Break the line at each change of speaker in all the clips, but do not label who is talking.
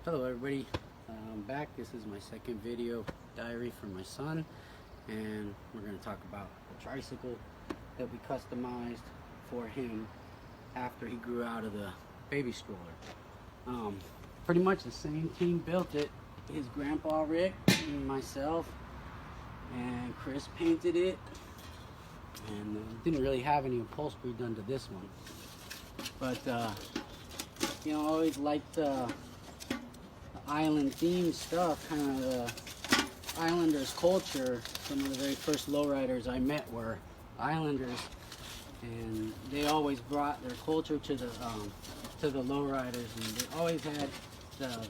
Hello everybody, I'm back. This is my second video diary for my son, and we're going to talk about the tricycle that we customized for him after he grew out of the baby stroller. Pretty much the same team built it. His grandpa Rick and myself, and Chris painted it, and didn't really have any upholstery done to this one, but you know, I always liked island themed stuff, kind of the Islanders culture. Some of the very first lowriders I met were Islanders, and they always brought their culture to the lowriders, and they always had the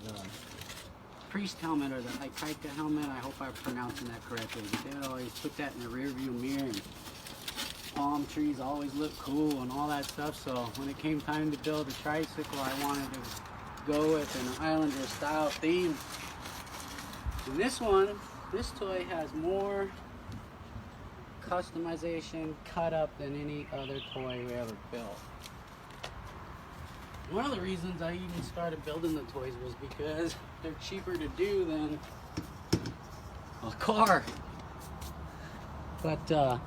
priest helmet, or the Trike helmet. I hope I'm pronouncing that correctly, but they would always put that in the rear view mirror, and palm trees always look cool and all that stuff. So when it came time to build a tricycle, I wanted to go with an Islander style theme. And this toy has more customization cut up than any other toy we ever built. One of the reasons I even started building the toys was because they're cheaper to do than a car. But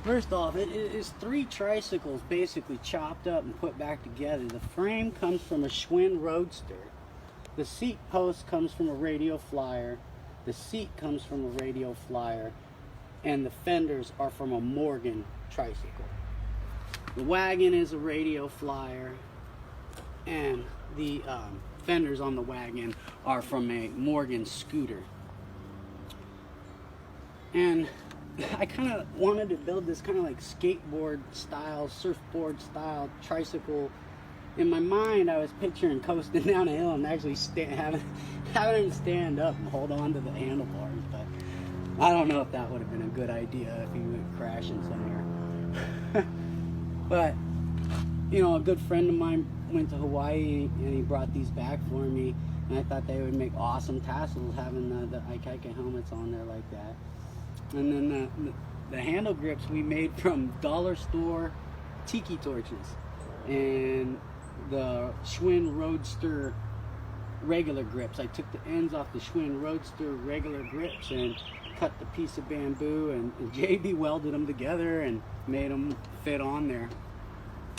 first off, it is 3 tricycles basically chopped up and put back together. The frame comes from a Schwinn Roadster. The seat post comes from a Radio Flyer. The seat comes from a Radio Flyer. And the fenders are from a Morgan tricycle. The wagon is a Radio Flyer. And the fenders on the wagon are from a Morgan scooter. And I kind of wanted to build this kind of like skateboard style, surfboard style tricycle. In my mind, I was picturing coasting down a hill and actually having him stand up and hold on to the handlebars. But I don't know if that would have been a good idea if he went crashing somewhere. But, you know, a good friend of mine went to Hawaii and he brought these back for me. And I thought they would make awesome tassels having the Ikaika helmets on there like that. And then the handle grips we made from dollar store tiki torches, and the Schwinn Roadster regular grips. I took the ends off the Schwinn Roadster regular grips and cut the piece of bamboo, and JB welded them together and made them fit on there.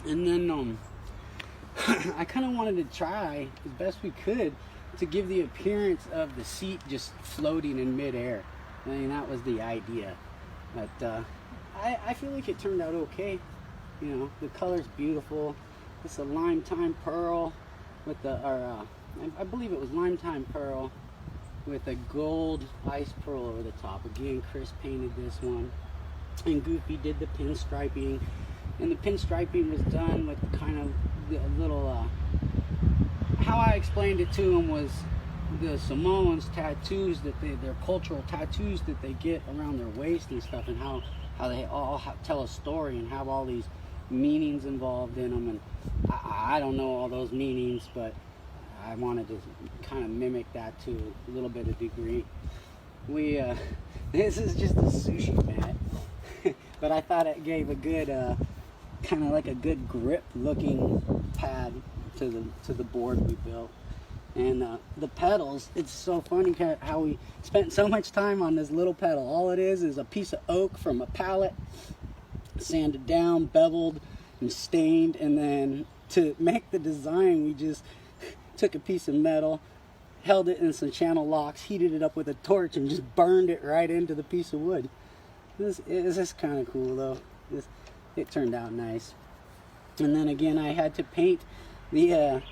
And then I kind of wanted to try as best we could to give the appearance of the seat just floating in midair. I mean, that was the idea, but I feel like it turned out okay. You know, the color's beautiful. It's a lime time pearl with I believe it was lime time pearl with a gold ice pearl over the top. Again, Chris painted this one, and Goofy did the pinstriping, and the pinstriping was done with kind of the little. How I explained it to him was the Samoans tattoos that their cultural tattoos that they get around their waist and stuff, and how they all tell a story and have all these meanings involved in them. And I don't know all those meanings, but I wanted to kind of mimic that to a little bit of degree. This is just a sushi mat, but I thought it gave a good kind of like a good grip looking pad to the board we built. And the pedals, it's so funny how we spent so much time on this little pedal. All it is a piece of oak from a pallet, sanded down, beveled, and stained. And then to make the design, we just took a piece of metal, held it in some channel locks, heated it up with a torch, and just burned it right into the piece of wood. This is kind of cool, though. It turned out nice. And then again, I had to paint the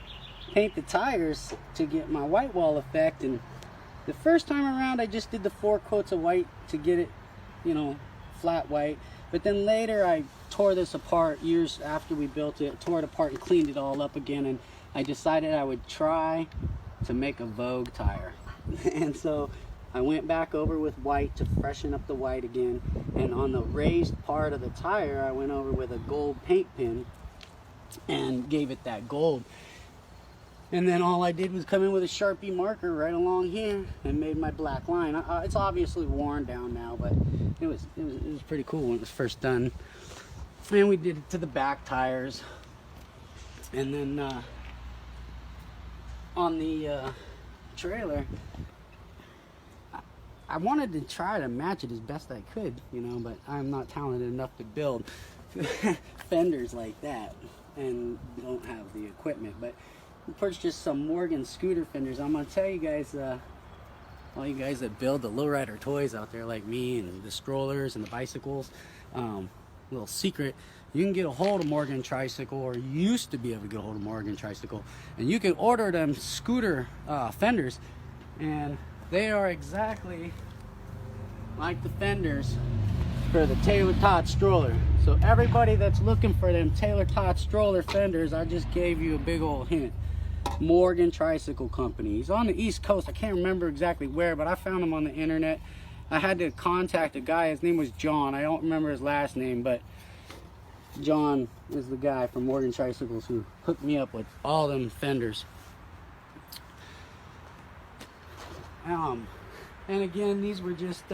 tires to get my white wall effect, and the first time around I just did the 4 coats of white to get it, you know, flat white. But then later I tore this apart years after we built it, tore it apart and cleaned it all up again, and I decided I would try to make a Vogue tire. And so I went back over with white to freshen up the white again, and on the raised part of the tire I went over with a gold paint pen and gave it that gold. And then all I did was come in with a Sharpie marker right along here and made my black line. It's obviously worn down now, but it was pretty cool when it was first done. And we did it to the back tires. And then on the trailer, I wanted to try to match it as best I could, you know, but I'm not talented enough to build fenders like that and don't have the equipment. But we purchased some Morgan scooter fenders. I'm going to tell you guys, all you guys that build the lowrider toys out there like me and the strollers and the bicycles, little secret, you can get a hold of Morgan Tricycle, or used to be able to get a hold of Morgan Tricycle, and you can order them scooter fenders, and they are exactly like the fenders for the Taylor Todd stroller. So everybody that's looking for them Taylor Todd stroller fenders, I just gave you a big old hint. Morgan Tricycle Company. He's on the East Coast. I can't remember exactly where, but I found him on the internet. I had to contact a guy. His name was John. I don't remember his last name, but John is the guy from Morgan Tricycles who hooked me up with all them fenders. And again, these were just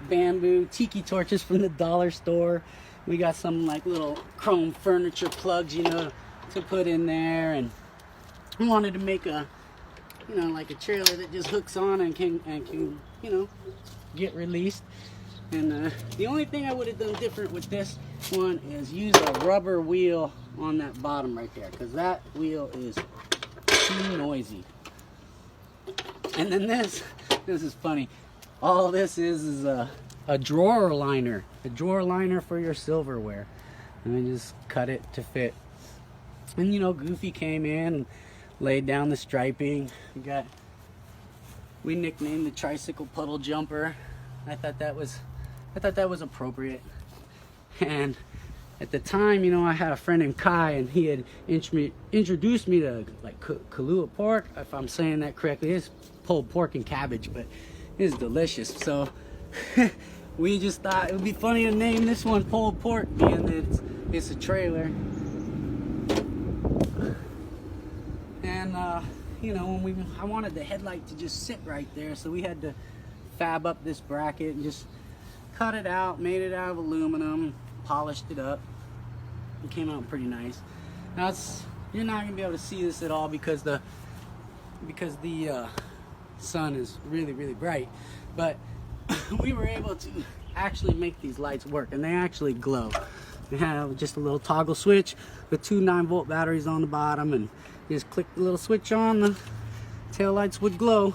bamboo tiki torches from the dollar store. We got some like little chrome furniture plugs, you know, to put in there, and we wanted to make a, you know, like a trailer that just hooks on and can you know, get released. And the only thing I would have done different with this one is use a rubber wheel on that bottom right there, because that wheel is too noisy. And then this is funny. All this is a drawer liner. A drawer liner for your silverware. And then just cut it to fit. And you know, Goofy came in and laid down the striping. We nicknamed the tricycle Puddle Jumper. I thought that was appropriate. And at the time, you know, I had a friend named Kai, and he had introduced me to like Kahlua pork, if I'm saying that correctly. It's pulled pork and cabbage, but it's delicious. So we just thought it would be funny to name this one pulled pork, being that it's a trailer. And you know, I wanted the headlight to just sit right there, so we had to fab up this bracket and just cut it out, made it out of aluminum, polished it up. It came out pretty nice. Now you're not gonna be able to see this at all because the sun is really, really bright, but we were able to actually make these lights work, and they actually glow. They have just a little toggle switch with two 9-volt batteries on the bottom, and you just click the little switch on, the tail lights would glow.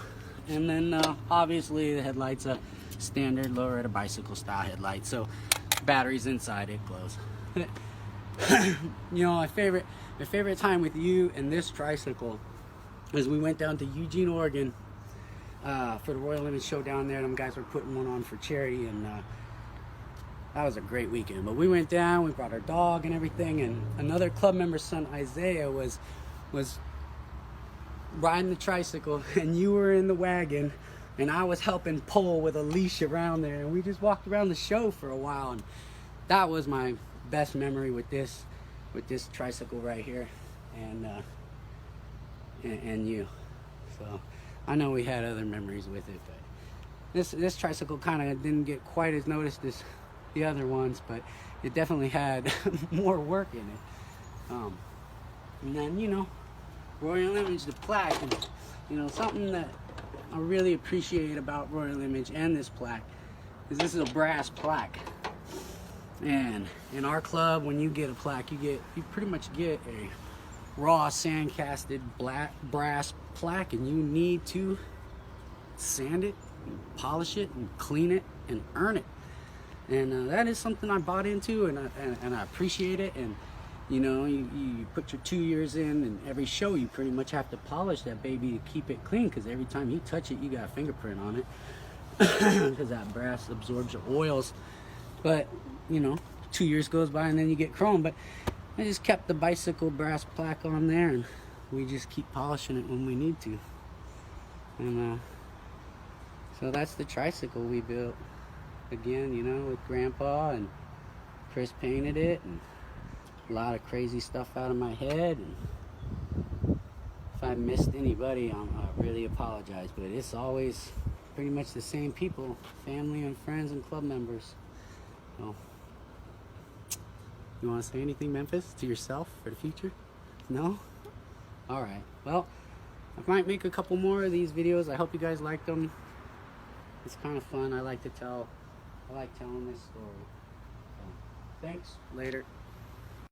And then obviously the headlights are standard lowrider bicycle style headlight, so batteries inside, it glows. You know, my favorite time with you and this tricycle is we went down to Eugene, Oregon for the Royal Limit show down there. Them guys were putting one on for charity, and that was a great weekend. But we went down, we brought our dog and everything, and another club member's son, Isaiah, was riding the tricycle, and you were in the wagon, and I was helping pull with a leash around there, and we just walked around the show for a while. And that was my best memory with this tricycle right here, and you. So I know we had other memories with it, but this tricycle kind of didn't get quite as noticed as the other ones, but it definitely had more work in it. And then, you know, Royal Image, the plaque, and you know, something that I really appreciate about Royal Image and this plaque is this is a brass plaque. And in our club, when you get a plaque, you pretty much get a raw sand casted black brass plaque, and you need to sand it, and polish it, and clean it, and earn it. And that is something I bought into, and I appreciate it. And you know, you put your 2 years in, and every show you pretty much have to polish that baby to keep it clean, because every time you touch it, you got a fingerprint on it, because that brass absorbs your oils. But you know, 2 years goes by and then you get chrome. But I just kept the bicycle brass plaque on there, and we just keep polishing it when we need to. And so that's the tricycle we built. Again, you know, with Grandpa, and Chris painted it, and a lot of crazy stuff out of my head. And if I missed anybody, I really apologize, but it's always pretty much the same people, family and friends and club members. So, you want to say anything, Memphis, to yourself for the future? No? Alright, well, I might make a couple more of these videos. I hope you guys liked them. It's kind of fun. I like telling this story. So, thanks. Later.